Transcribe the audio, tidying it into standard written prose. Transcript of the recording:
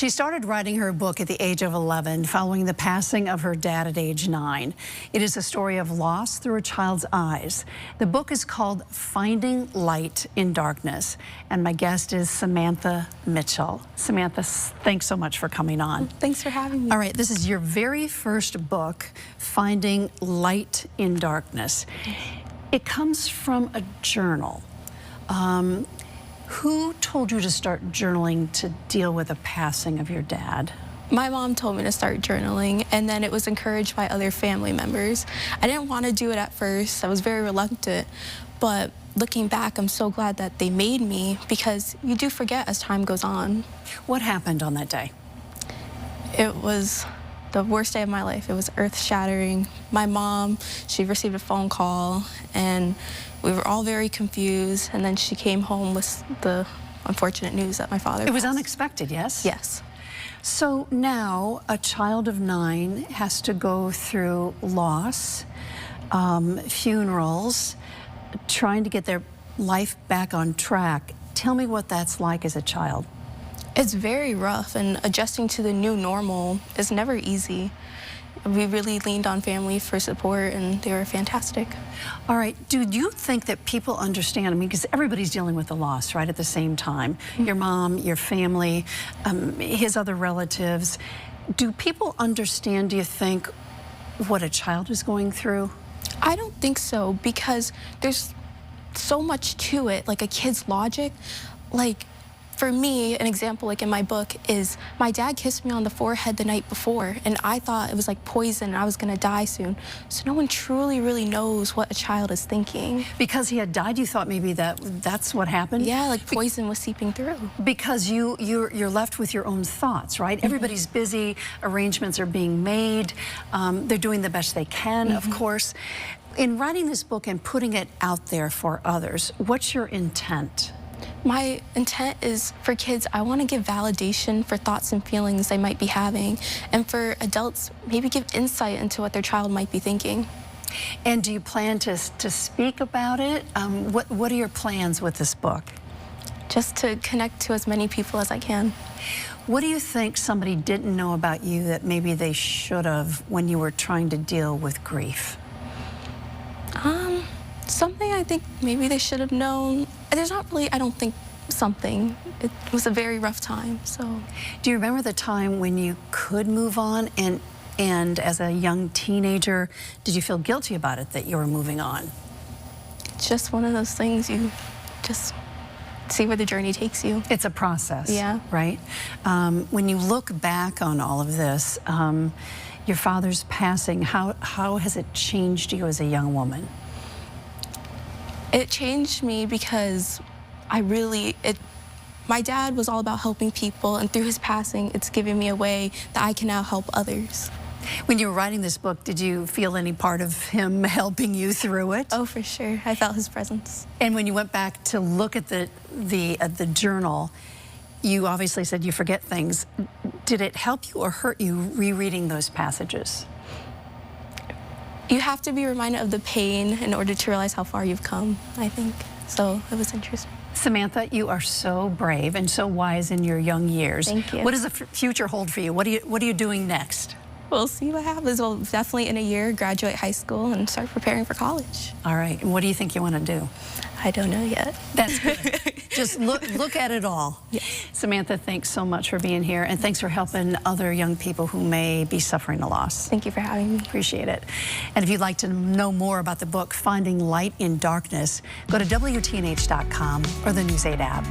She started writing her book at the age of 11, following the passing of her dad at age 9. It is a story of loss through a child's eyes. The book is called Finding Light in Darkness, and my guest is Samantha Mitchell. Samantha, thanks so much for coming on. Thanks for having me. All right, this is your very first book, Finding Light in Darkness. It comes from a journal. Who told you to start journaling to deal with the passing of your dad? My mom told me to start journaling, and then it was encouraged by other family members. I didn't want to do it at first. I was very reluctant, but looking back, I'm so glad that they made me, because you do forget as time goes on. What happened on that day? It was the worst day of my life. It was earth-shattering. My mom, she received a phone call, and we were all very confused, and then she came home with the unfortunate news that my father passed. It was unexpected, yes? Yes. So now a child of 9 has to go through loss, funerals, trying to get their life back on track. Tell me what that's like as a child. It's very rough, and adjusting to the new normal is never easy. We really leaned on family for support, and they were fantastic. All right, do you think that people understand? I mean, because everybody's dealing with the loss, right, at the same time. Mm-hmm. Your mom, your family, his other relatives. Do people understand, do you think, what a child is going through? I don't think so, because there's so much to it, like a kid's logic. Like, for me, an example, like in my book, is my dad kissed me on the forehead the night before, and I thought it was like poison and I was gonna die soon. So no one truly really knows what a child is thinking. Because he had died, you thought maybe that's what happened? Yeah, like poison was seeping through. Because you're left with your own thoughts, right? Mm-hmm. Everybody's busy, arrangements are being made, they're doing the best they can, of course. In writing this book and putting it out there for others, what's your intent? My intent is for kids, I want to give validation for thoughts and feelings they might be having. And for adults, maybe give insight into what their child might be thinking. And do you plan to speak about it? What are your plans with this book? Just to connect to as many people as I can. What do you think somebody didn't know about you that maybe they should have when you were trying to deal with grief? Something I think maybe they should have known. There's not really, I don't think, something. It was a very rough time, so. Do you remember the time when you could move on, and as a young teenager, did you feel guilty about it, that you were moving on? It's just one of those things, you just see where the journey takes you. It's a process, yeah. Right? When you look back on all of this, your father's passing, how has it changed you as a young woman? It changed me because my dad was all about helping people, and through his passing, it's given me a way that I can now help others. When you were writing this book, did you feel any part of him helping you through it? Oh, for sure. I felt his presence. And when you went back to look at the journal, you obviously said you forget things. Did it help you or hurt you rereading those passages? You have to be reminded of the pain in order to realize how far you've come, I think. So it was interesting. Samantha, you are so brave and so wise in your young years. Thank you. What does the future hold for you? What are you doing next? We'll see what happens. We'll definitely in a year graduate high school and start preparing for college. All right. And what do you think you want to do? I don't know yet. That's good. Just look at it all. Yes. Samantha, thanks so much for being here, and thanks for helping other young people who may be suffering a loss. Thank you for having me. Appreciate it. And if you'd like to know more about the book, Finding Light in Darkness, go to WTNH.com or the News 8 app.